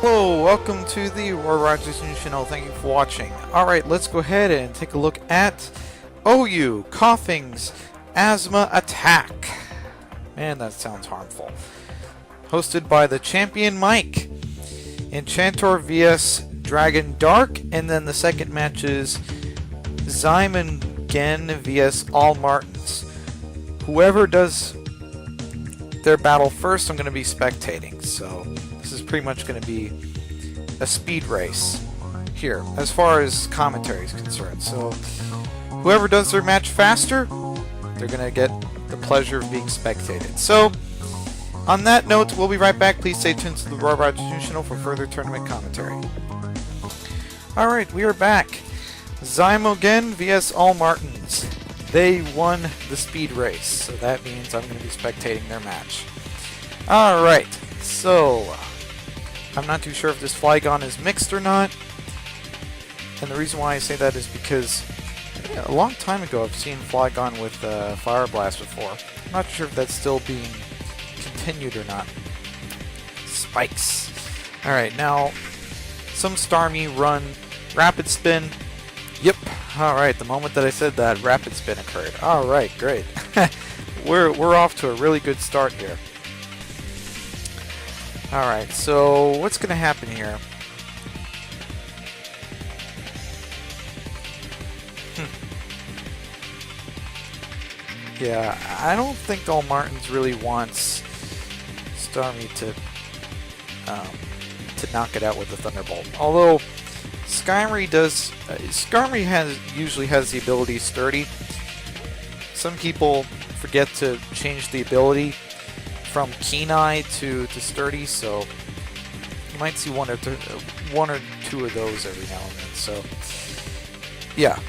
Hello, welcome to the Roar Rogers News Channel. Thank you for watching. Alright, let's go ahead and take a look at OU Koffing's Asthma Attack. Man, that sounds harmful. Hosted by the champion Mike. Enchantor vs Dragon Dark, and then the second match is Zyman Gen vs All Martins. Whoever does their battle first, I'm going to be spectating. So this is pretty much going to be a speed race here, as far as commentary is concerned. So whoever does their match faster, they're going to get the pleasure of being spectated. So on that note, we'll be right back. Please stay tuned to the Roar Rogers News Channel for further tournament commentary. Alright, we are back. Zymogen vs All Martins. They won the speed race, so that means I'm going to be spectating their match. Alright, so I'm not too sure if this Flygon is mixed or not. And the reason why I say that is because a long time ago I've seen Flygon with Fire Blast before. I'm not sure if that's still being continued or not. Spikes. Alright, now some Starmie run Rapid Spin. Yep. Alright, the moment that I said that, Rapid Spin occurred. Alright, great. We're off to a really good start here. Alright, so what's going to happen here? Yeah, I don't think All Martins really wants Starmie to knock it out with the Thunderbolt. Although Skarmory does, Skarmory usually has the ability Sturdy. Some people forget to change the ability from Keen Eye to Sturdy, so you might see one or two of those every now and then. So yeah,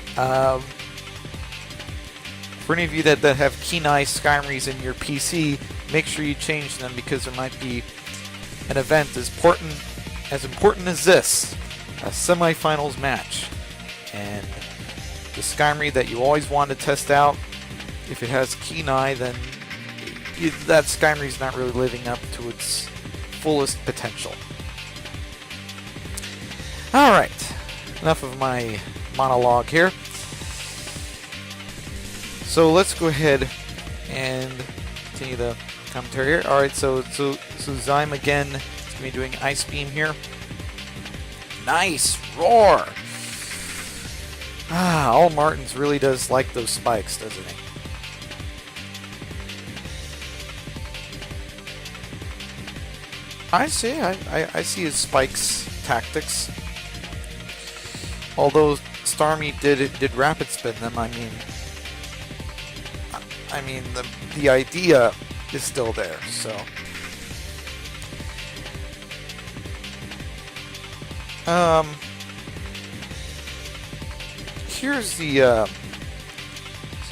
for any of you that have Keen Eye Skarmorys in your PC, make sure you change them, because there might be an event as important as this. A semifinals match, and the Skarmory that you always want to test out, if it has Keen Eye, then that Skarmory is not really living up to its fullest potential. Alright, enough of my monologue here. So let's go ahead and continue the commentary here. Alright, so Zyme again is going to be doing Ice Beam here. Nice roar! All Martins really does like those spikes, doesn't he? I see his spikes tactics. Although Starmie did Rapid Spin them, I mean the idea is still there, so. Here's the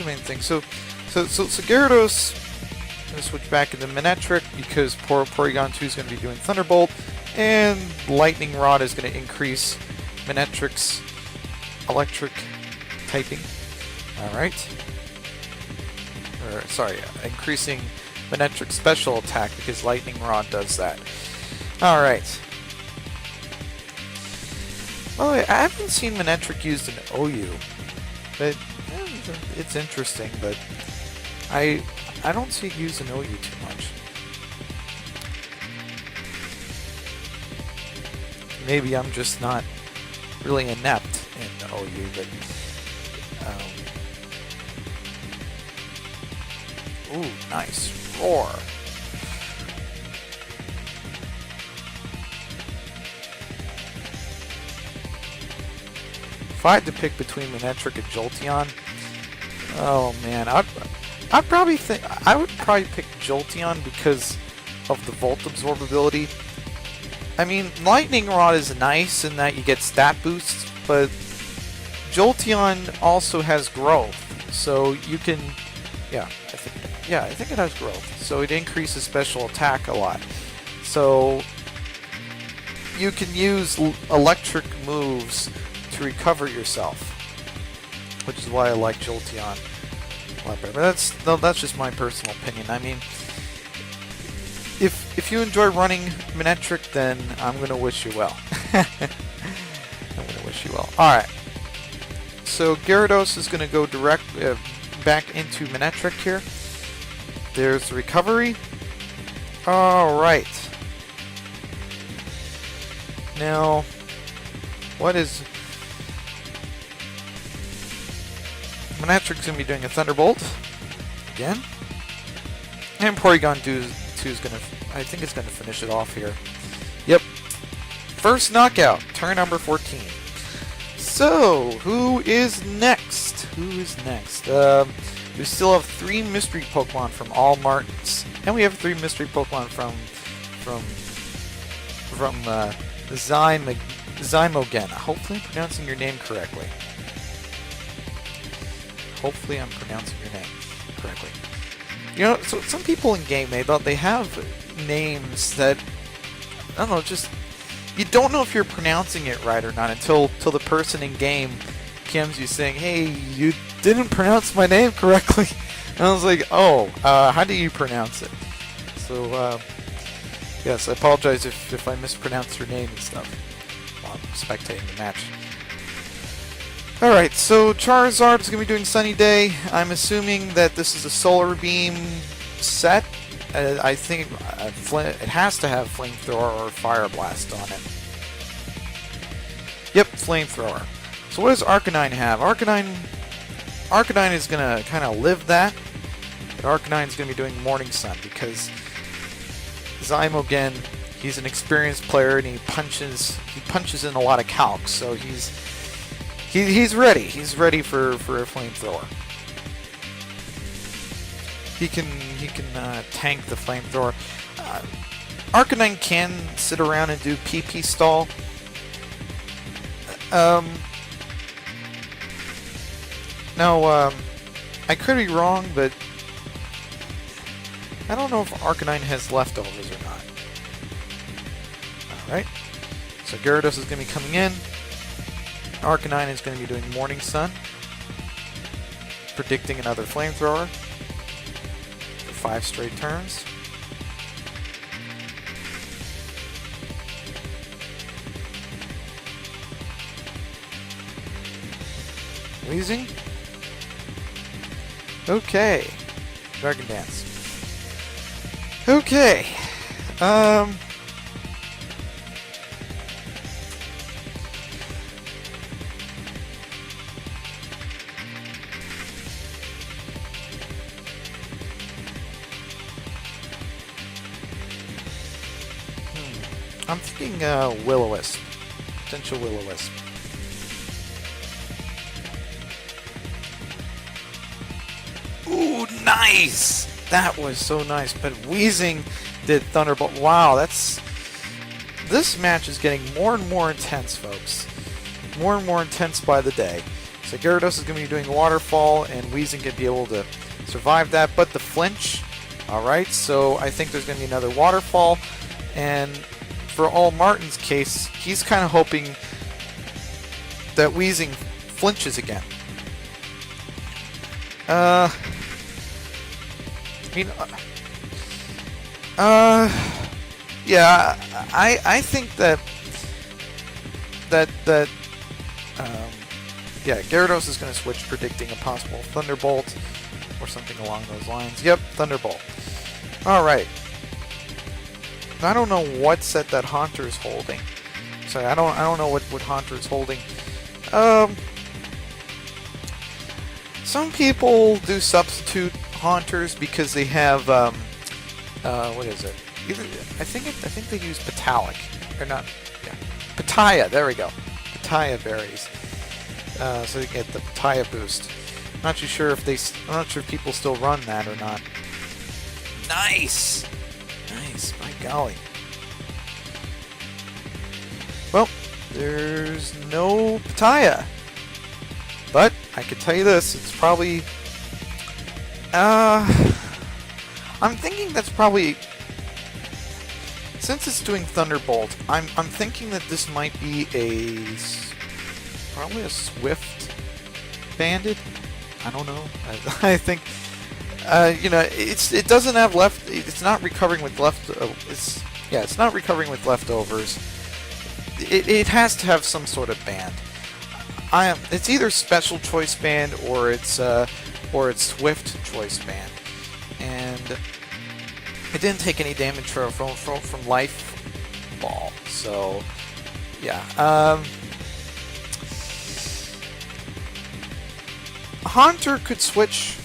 main thing. So Gyarados is going to switch back into Manectric, because Porygon 2 is going to be doing Thunderbolt, and Lightning Rod is going to increase Manectric's electric typing. Alright. Sorry, increasing Manectric's special attack, because Lightning Rod does that. Alright. Well, I haven't seen Manectric used in OU, but it's interesting, but I don't see it used in OU too much. Maybe I'm just not really inept in OU, but ooh, nice roar. If I had to pick between Manectric and Jolteon, oh man, I would probably pick Jolteon because of the Volt absorbability. I mean, Lightning Rod is nice in that you get stat boosts, but Jolteon also has growth, so you can, I think it has growth, so it increases special attack a lot. So you can use electric moves to recover yourself, which is why I like Jolteon a lot better. But that's just my personal opinion. I mean, if you enjoy running Manectric, then I'm gonna wish you well. I'm gonna wish you well. All right. So Gyarados is gonna go direct back into Manectric here. There's the recovery. All right. Now, what is Manectric's gonna be doing a Thunderbolt again, and Porygon 2 is gonna. I think it's gonna finish it off here. Yep. First knockout, turn number 14. So, who is next? Who is next? We still have 3 mystery Pokemon from all Martins, and we have 3 mystery Pokemon from Zymogen. Hopefully I'm pronouncing your name correctly. Hopefully I'm pronouncing your name correctly. You know, so some people in game, they have names that, I don't know, just, you don't know if you're pronouncing it right or not until the person in game PMs you saying, hey, you didn't pronounce my name correctly. And I was like, oh, how do you pronounce it? So, yes, I apologize if I mispronounce your name and stuff while I'm spectating the match. Alright, so Charizard is going to be doing Sunny Day. I'm assuming that this is a Solar Beam set. I think it has to have Flamethrower or Fire Blast on it. Yep, Flamethrower. So what does Arcanine have? Arcanine is going to kind of live that. But Arcanine is going to be doing Morning Sun because Zymogen, he's an experienced player and he punches in a lot of calcs, so he's ready. He's ready for a Flamethrower. He can tank the Flamethrower. Arcanine can sit around and do PP stall. Now, I could be wrong, but I don't know if Arcanine has leftovers or not. Alright, so Gyarados is going to be coming in. Arcanine is going to be doing Morning Sun, predicting another Flamethrower for 5 straight turns. Wheezing. Okay. Dragon Dance. Okay. I'm thinking Will-O-Wisp. Potential Will-O-Wisp. Ooh, nice! That was so nice. But Wheezing did Thunderbolt. Wow, this match is getting more and more intense, folks. More and more intense by the day. So Gyarados is going to be doing Waterfall, and Wheezing can be able to survive that. But the flinch, alright, so I think there's going to be another Waterfall. And for all Martin's case, he's kind of hoping that Wheezing flinches again. Yeah, I think that yeah, Gyarados is going to switch, predicting a possible Thunderbolt or something along those lines. Yep, Thunderbolt. All right. I don't know what set that Haunter is holding. Sorry, I don't know what Haunter is holding. Some people do substitute Haunters because they have what is it? I think they use Petalic or not. Yeah, Pitaya. There we go. Pitaya berries. So they get the Pitaya boost. Not too sure if I'm not sure if people still run that or not. Nice. Nice, by golly. Well, there's no Pitaya. But I can tell you this, it's probably I'm thinking that's probably, since it's doing Thunderbolt, I'm thinking that this might be probably a Swift Bandit. I don't know. I think You know, it doesn't have left. It's not recovering with it's not recovering with leftovers. It has to have some sort of band. It's either special choice band or it's swift choice band, and it didn't take any damage from life ball. So yeah. Haunter could switch.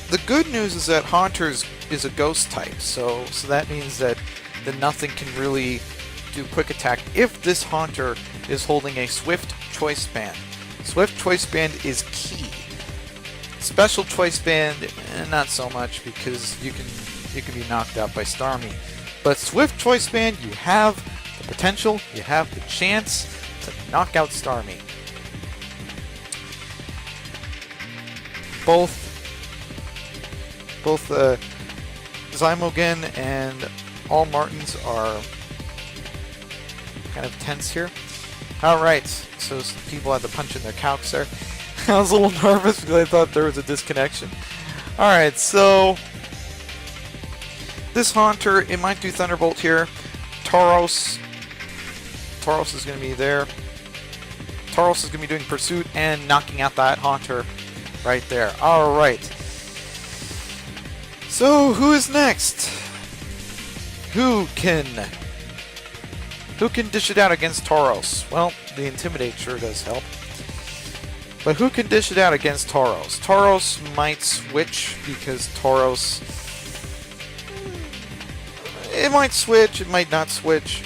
The good news is that Haunter is a ghost type, so that means that nothing can really do quick attack if this Haunter is holding a swift choice band. Swift choice band is key. Special choice band, not so much, because you can be knocked out by Starmie. But swift choice band, you have the potential, you have the chance to knock out Starmie. Both Zymogen and all Martins are kind of tense here. Alright, so people had to punch in their calcs there. I was a little nervous because I thought there was a disconnection. Alright, so this Haunter, it might do Thunderbolt here. Tauros is going to be there. Tauros is going to be doing Pursuit and knocking out that Haunter right there. Alright. So, who is next? Who can dish it out against Tauros? Well, the Intimidate sure does help. But who can dish it out against Tauros? Tauros might switch because Tauros... It might switch, it might not switch.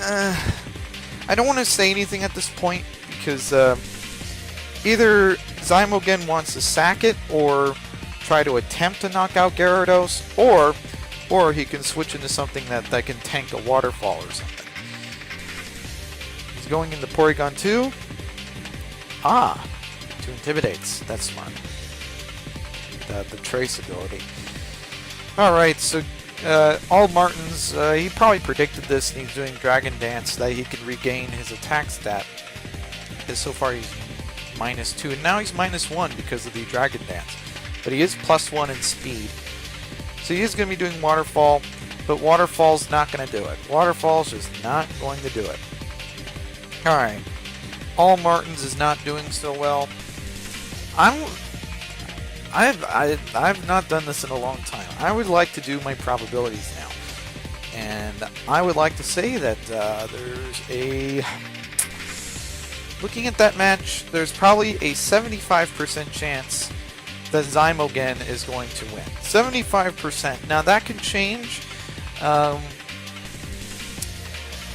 I don't want to say anything at this point because either Zymogen wants to sack it or try to attempt to knock out Gyarados, or he can switch into something that can tank a waterfall or something. He's going into Porygon 2. To Intimidates. That's smart. The Trace ability. Alright, so all Martins, he probably predicted this and he's doing Dragon Dance so that he can regain his attack stat. Because so far he's -2, and now he's -1 because of the Dragon Dance. But he is +1 in speed. So he is going to be doing Waterfall, but Waterfall's not going to do it. Waterfall's just not going to do it. Alright. All Martins is not doing so well. I've not done this in a long time. I would like to do my probabilities now. And I would like to say that there's a... Looking at that match, there's probably a 75% chance that Zymogen is going to win. 75%. Now that can change,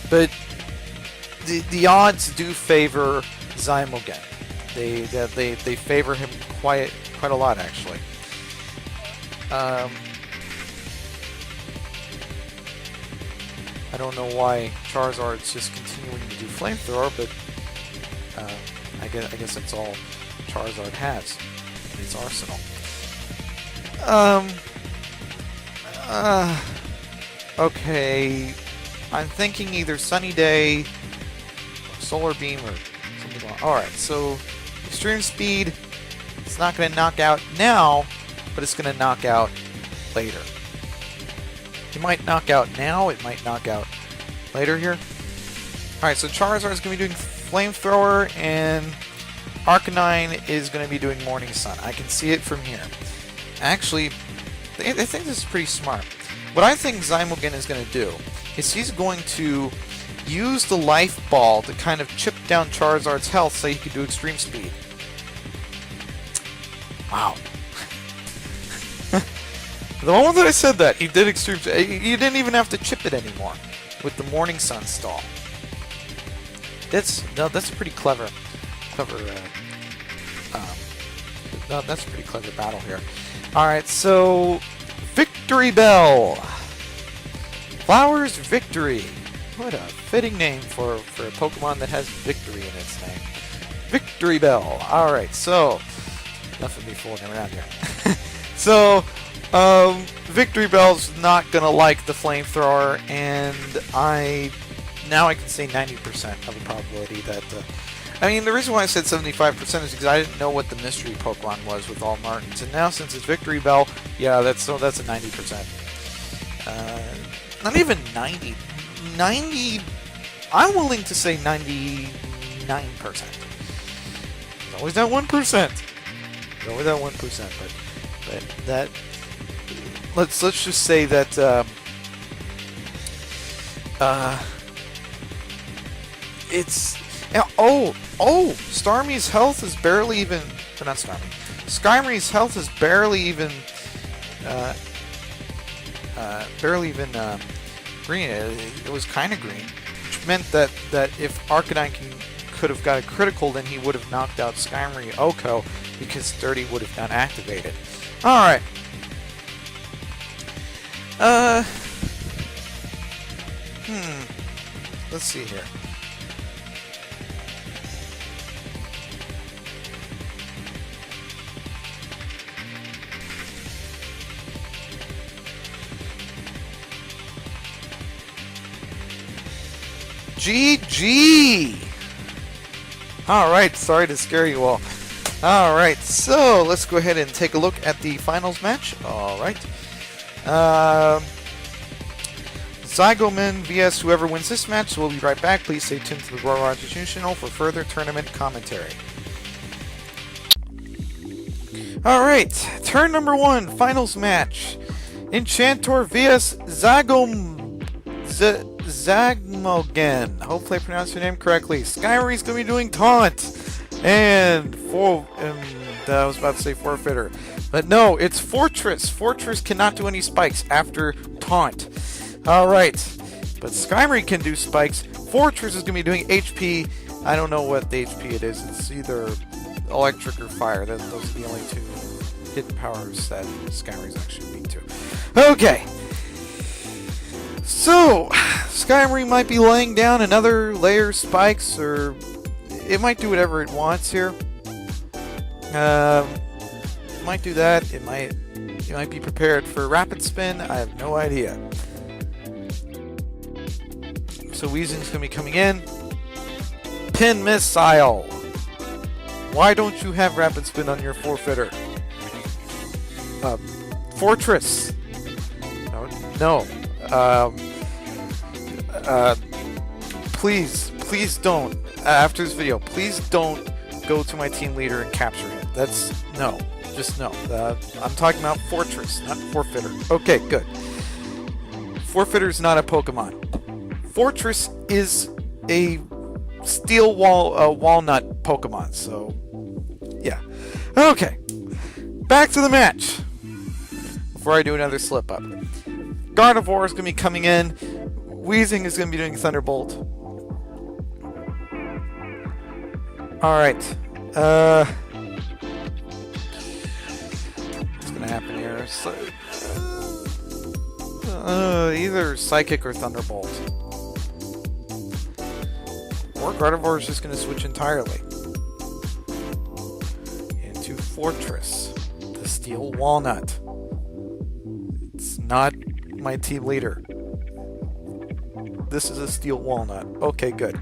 but the odds do favor Zymogen. They favor him quite a lot, actually. I don't know why Charizard's just continuing to do Flamethrower, but I guess that's all Charizard has in its arsenal. Okay, I'm thinking either Sunny Day, or Solar Beam, or something like that. Alright, so Extreme Speed, it's not going to knock out now, but it's going to knock out later. It might knock out now, it might knock out later here. Alright, so Charizard is going to be doing Flamethrower, and Arcanine is going to be doing Morning Sun. I can see it from here. Actually, I think this is pretty smart. What I think Zymogen is going to do is he's going to use the Life Ball to kind of chip down Charizard's health so he can do Extreme Speed. Wow. The moment that I said that, he did Extreme Speed. You didn't even have to chip it anymore with the Morning Sun stall. That's a pretty clever that's a pretty clever battle here. Alright, so Victory Bell. Flowers Victory. What a fitting name for a Pokemon that has victory in its name. Victory Bell. Alright, so enough of me fooling around here. So Victory Bell's not gonna like the Flamethrower, and now I can say 90% of the probability that... I mean, the reason why I said 75% is because I didn't know what the mystery Pokemon was with all Martins. And now, since it's Victory Bell, yeah, that's a 90%. Not even 90. 90... I'm willing to say 99%. There's always that 1%. There's always that 1%, but that... Let's just say that... it's... Oh! Starmie's health is barely even... Not Starmie. Skyrim's health is barely even... green. It was kind of green. Which meant that if Arcanine could have got a critical, then he would have knocked out Skyrim Oko, because 30 would have not activated. Alright. Let's see here. GG! Alright, sorry to scare you all. Alright, so let's go ahead and take a look at the finals match. Alright. Zygoman vs. whoever wins this match, so we'll be right back. Please stay tuned to the Royal Rogers channel for further tournament commentary. Alright, turn number 1, finals match. Enchantor vs. Zagmogen. Hopefully I pronounced your name correctly. Skyrim's going to be doing Taunt. And I was about to say Forfeiter. But no, it's Fortress. Fortress cannot do any spikes after Taunt. Alright. But Skyrim can do spikes. Fortress is going to be doing HP. I don't know what the HP it is. It's either electric or fire. Those are the only two hidden powers that Skyrim's actually weak to. Okay. So, Skyrim might be laying down another layer of spikes, or it might do whatever it wants here. It might do that. It might be prepared for Rapid Spin. I have no idea. So Weezing's going to be coming in. Pin Missile. Why don't you have Rapid Spin on your Forfeiter? Fortress. No. Please don't. After this video, please don't go to my team leader and capture him. No. Just no. I'm talking about Fortress, not Forfeiter. Okay, good. Forfeiter's not a Pokemon. Fortress is a steel walnut Pokemon, so yeah. Okay. Back to the match. Before I do another slip up. Gardevoir is going to be coming in. Weezing is going to be doing Thunderbolt. Alright. What's going to happen here? Either Psychic or Thunderbolt. Or Gardevoir is just going to switch entirely into Fortress, the Steel Walnut. It's not my team leader. This is a Steel Walnut. Okay, good.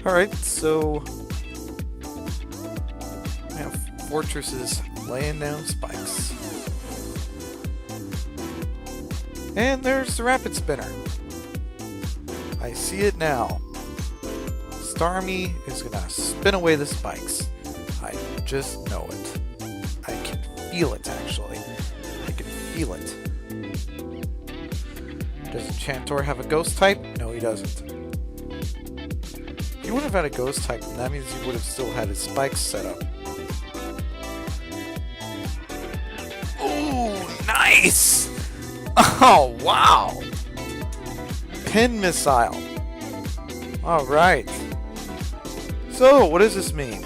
Alright, so yeah, Fortress is laying down spikes. And there's the Rapid Spinner. I see it now. Starmie is gonna spin away the spikes. I just know it. I can feel it, actually. I can feel it. Does Enchantor have a Ghost type? No, he doesn't. If he would have had a Ghost type, then that means he would have still had his spikes set up. Ooh, nice! Oh, wow! Pin Missile. Alright. So, what does this mean?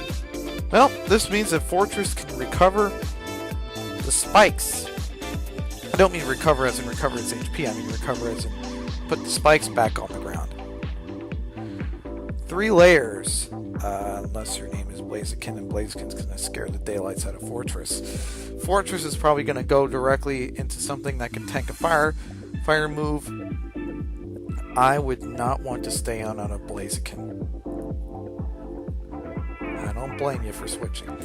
Well, this means that Fortress can recover the spikes. I don't mean recover as in recover its HP, I mean recover as in put the spikes back on the ground. 3 layers, unless your name is Blaziken, and Blaziken's going to scare the daylights out of Fortress. Fortress is probably going to go directly into something that can tank a fire move. I would not want to stay on a Blaziken. I don't blame you for switching.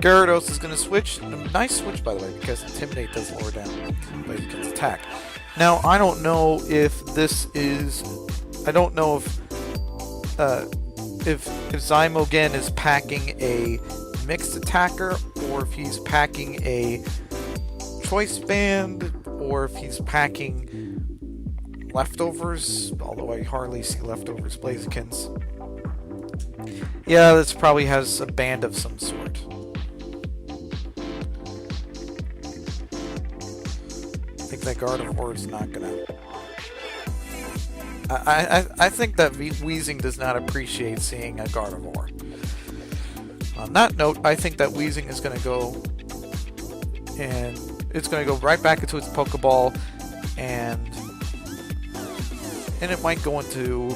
Gyarados is going to switch. A nice switch, by the way, because Intimidate does lower down Blaziken's attack. Now, I don't know if this is... I don't know if Zymogen is packing a mixed attacker, or if he's packing a choice band, or if he's packing leftovers, although I hardly see leftovers Blazikens. Yeah, this probably has a band of some sort. I think that Gardevoir is not gonna... I think that Weezing does not appreciate seeing a Gardevoir. On that note, I think that Weezing is going to go, and it's going to go right back into its Pokeball, and it might go into...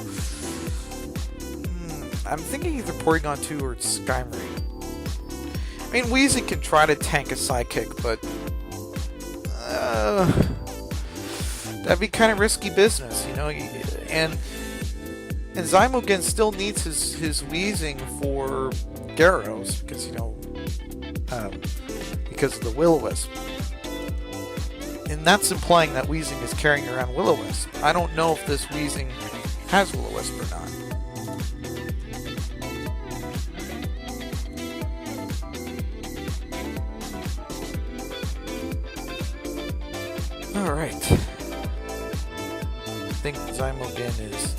I'm thinking either Porygon 2 or Skyrim. I mean, Weezing can try to tank a Psychic, but... that'd be kind of risky business, you know? And Zymogen still needs his Weezing for Gyarados, because, you know, because of the Will-O-Wisp. And that's implying that Weezing is carrying around Will-O-Wisp. I don't know if this Weezing has Will-O-Wisp or not. Alright. I think Zymogen is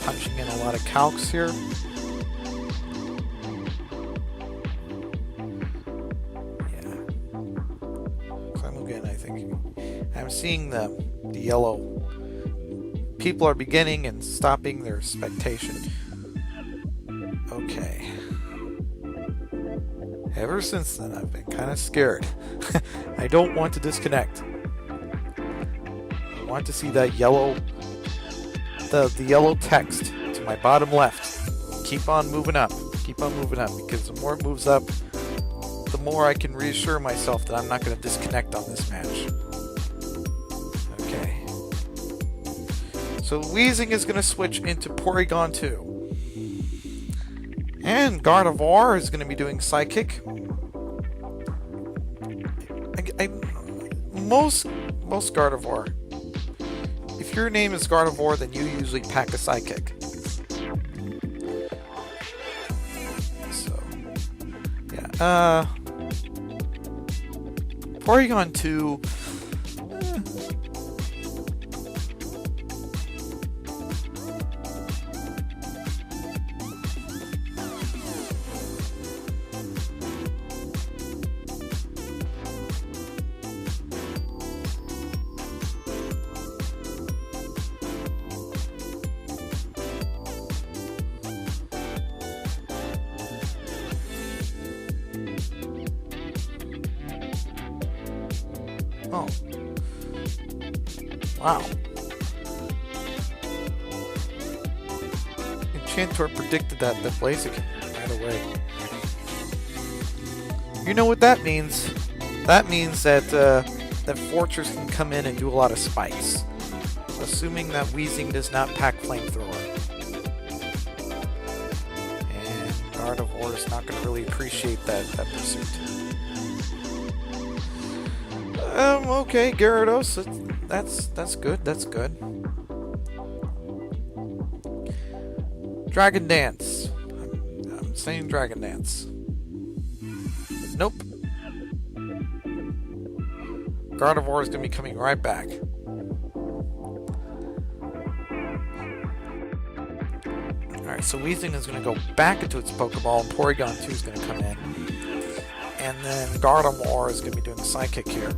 punching in a lot of calcs here. Yeah. Zymogen, I think. I'm seeing the yellow. People are beginning and stopping their expectation. Okay. Ever since then, I've been kind of scared. I don't want to disconnect. I want to see that yellow, the yellow text to my bottom left. Keep on moving up. Keep on moving up, because the more it moves up, the more I can reassure myself that I'm not going to disconnect on this match. Okay. So Weezing is going to switch into Porygon 2. And Gardevoir is going to be doing Psychic. Most Gardevoir. If your name is Gardevoir, then you usually pack a Psychic. So, yeah. Porygon 2. Oh. Wow. Enchantor predicted that Blaziken right away. You know what that means? That means that that Fortress can come in and do a lot of spikes. Assuming that Weezing does not pack Flamethrower. And Gardevoir is not going to really appreciate that pursuit. Okay, Gyarados, that's good, that's good. Dragon Dance. I'm saying Dragon Dance. Nope. Gardevoir is going to be coming right back. Alright, so Weezing is going to go back into its Pokeball, and Porygon 2 is going to come in. And then Gardevoir is going to be doing Psychic here.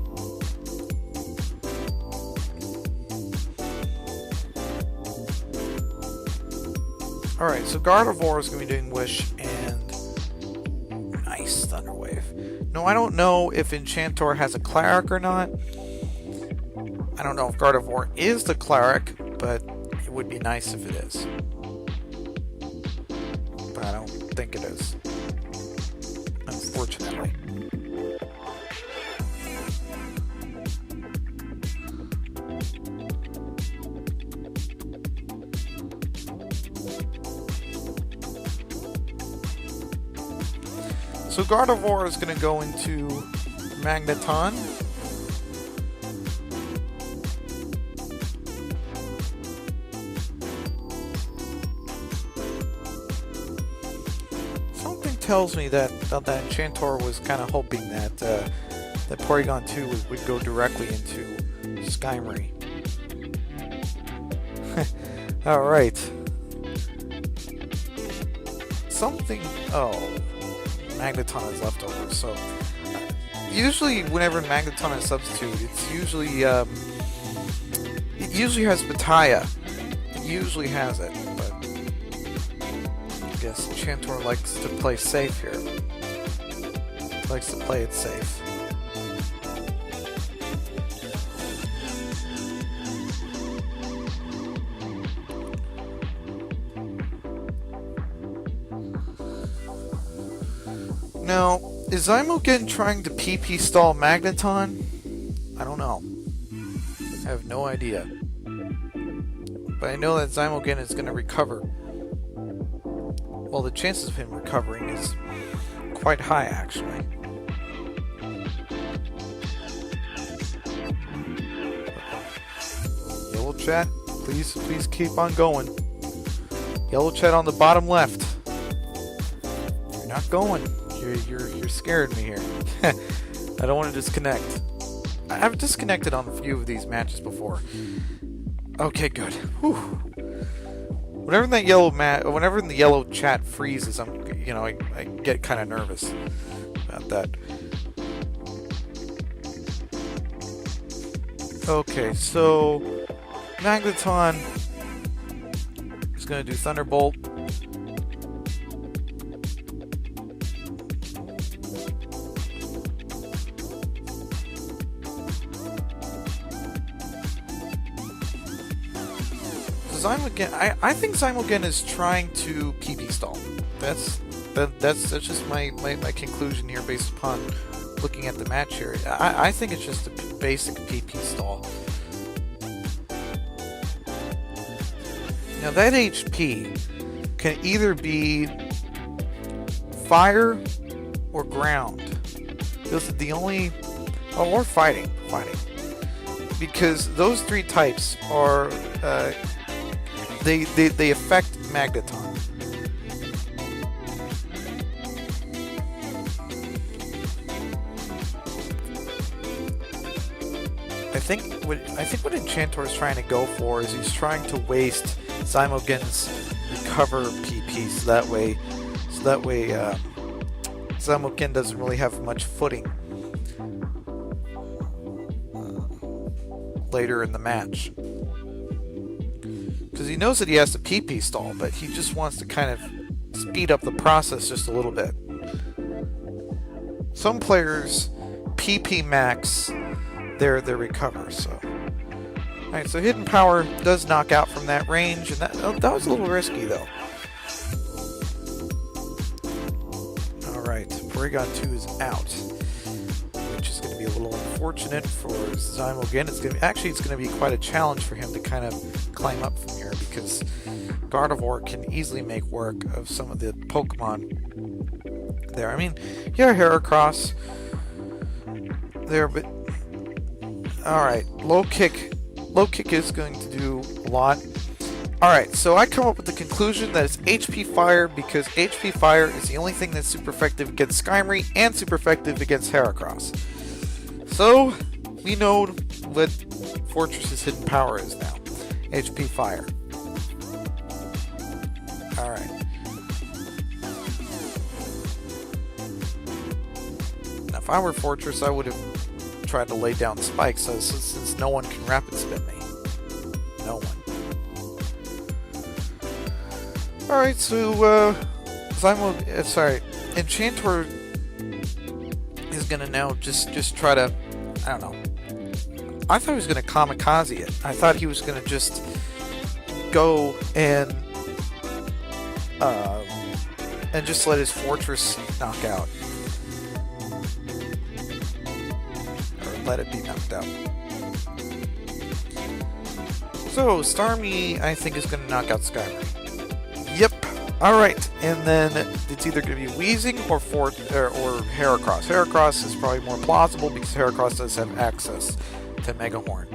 Alright, so Gardevoir is going to be doing Wish and... Nice, Thunder Wave. No, I don't know if Enchantor has a Cleric or not. I don't know if Gardevoir is the cleric, but it would be nice if it is. But I don't think it is, unfortunately. So Gardevoir is going to go into Magneton. Something tells me that Enchantor was kind of hoping that that Porygon 2 would go directly into Skymory. All right. Something. Oh. Magneton is left over, so usually whenever Magneton is substitute, it's usually it usually has Bataya. It usually has it, but I guess Enchantor likes to play safe here. Likes to play it safe. Now, is Zymogen trying to PP stall Magneton? I don't know. I have no idea. But I know that Zymogen is going to recover. Well, the chances of him recovering is quite high, actually. Yellow chat, please keep on going. Yellow chat on the bottom left. You're not going. You're scaring me here. I don't want to disconnect. I've disconnected on a few of these matches before. Okay, good. Whew. Whenever the yellow chat freezes, I get kind of nervous about that. Okay, so Magneton is going to do Thunderbolt. Zymogen, I think Zymogen is trying to PP stall. That's just my conclusion here based upon looking at the match here. I think it's just a basic PP stall. Now that HP can either be fire or ground. Those are the only, or fighting, because those three types are. They affect Magneton. I think what Enchantor is trying to go for is he's trying to waste Zymogen's recover PP, so that way Zymogen doesn't really have much footing later in the match. Because he knows that he has to PP stall, but he just wants to kind of speed up the process just a little bit. Some players PP max their recover, so. Alright, so Hidden Power does knock out from that range, and that was a little risky though. Alright, Porygon 2 is out, which is going to be a little unfortunate for Zymogen. It's going to be quite a challenge for him to kind of climb up from here, because Gardevoir can easily make work of some of the Pokemon there. I mean, yeah, Heracross there, but alright, low kick is going to do a lot. Alright, so I come up with the conclusion that it's HP Fire, because HP Fire is the only thing that's super effective against Skymory and super effective against Heracross. So, we know what Fortress's Hidden Power is now. HP Fire. Alright. Now, if I were Fortress, I would have tried to lay down spikes, since no one can Rapid Spin me. No one. Alright, so, Enchantor is gonna now just try to, I don't know, I thought he was going to kamikaze it. I thought he was going to just go and just let his fortress knock out. Or let it be knocked out. So, Starmie, I think, is going to knock out Skyrim. Yep. Alright, and then it's either going to be Wheezing or Heracross. Heracross is probably more plausible because Heracross does have access to Mega Horn.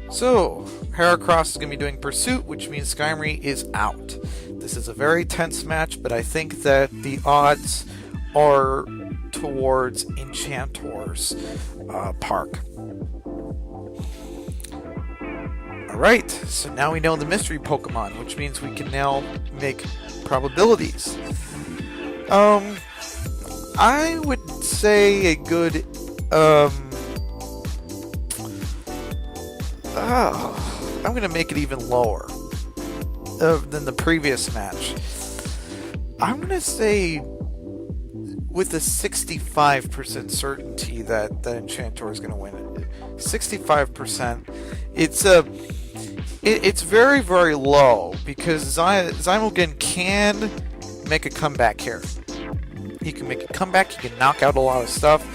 So, Heracross is going to be doing Pursuit, which means Skyrim is out. This is a very tense match, but I think that the odds are towards Enchantor's Park. Alright, so now we know the mystery Pokemon, which means we can now make probabilities. I would say a good, I'm going to make it even lower than the previous match. I'm going to say with a 65% certainty that Enchantor is going to win it. 65%. It's very, very low because Zymogen can make a comeback here. He can make a comeback. He can knock out a lot of stuff.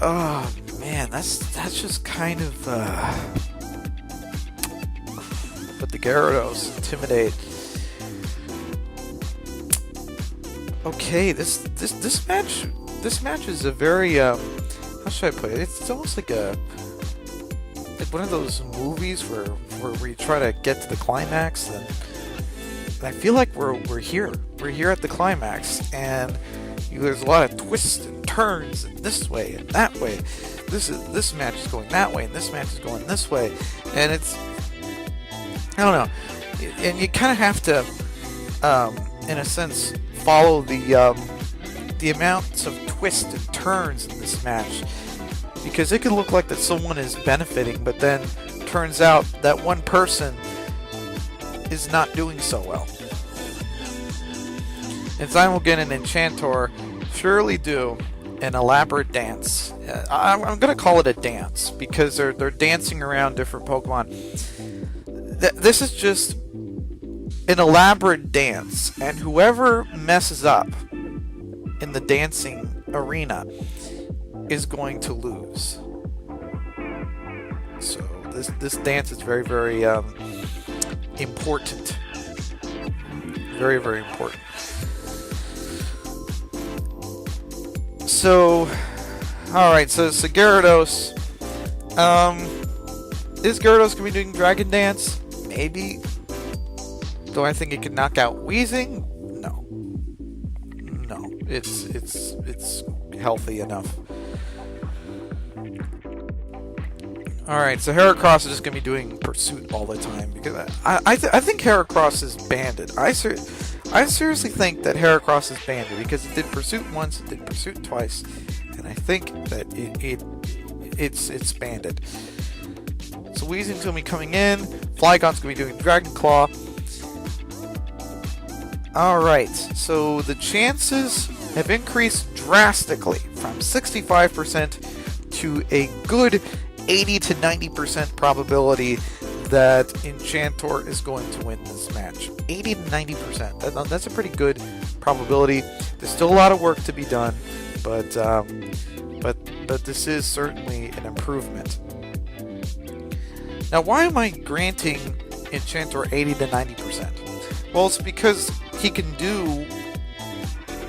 Oh man, that's just kind of but the Gyarados intimidate. Okay, this match is a very how should I put it? It's almost like one of those movies where you try to get to the climax, and I feel like we're here. We're here at the climax, and there's a lot of twists and turns, and this way and that way. This match is going that way, and this match is going this way, and it's, I don't know, and you kind of have to, in a sense, follow the amounts of twists and turns in this match, because it could look like that someone is benefiting, but then turns out that one person is not doing so well. And Zymogen and Enchantor surely do an elaborate dance. I'm going to call it a dance because they're dancing around different Pokemon. This is just an elaborate dance, and whoever messes up in the dancing arena is going to lose. So this dance is very, very important. Very, very important. So, alright, so Gyarados. Is Gyarados going to be doing Dragon Dance? Maybe. Do I think it can knock out Wheezing? No. No. It's healthy enough. Alright, so Heracross is just going to be doing Pursuit all the time, because I think Heracross is banded. I seriously think that Heracross is banded, because it did Pursuit once, it did Pursuit twice, and I think that it's banded. So Weezing's going to be coming in, Flygon's going to be doing Dragon Claw. Alright, so the chances have increased drastically from 65% to a good 80 to 90% probability that Enchantor is going to win this match. 80 to 90%. That's a pretty good probability. There's still a lot of work to be done, but this is certainly an improvement. Now, why am I granting Enchantor 80 to 90%? Well, it's because he can do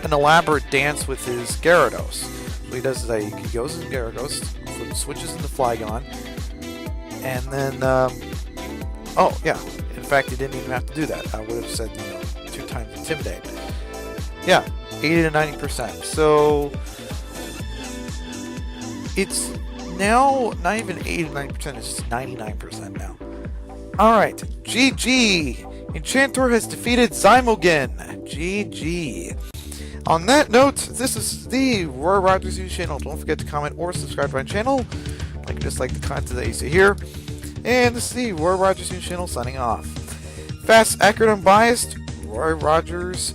an elaborate dance with his Gyarados. So he does that. He goes in Gyarados, switches into Flygon, and then oh yeah, in fact he didn't even have to do that. I would have said 2 times Intimidate. Yeah, 80 to 90%. So it's now not even 80 to 90%, it's just 99% now. Alright, GG! Enchantor has defeated Zymogen. GG. On that note, this is the Roy Rogers News channel. Don't forget to comment or subscribe to my channel. Like just like the content that you see here. And this is the Roy Rogers News channel signing off. Fast, accurate, unbiased, Roy Rogers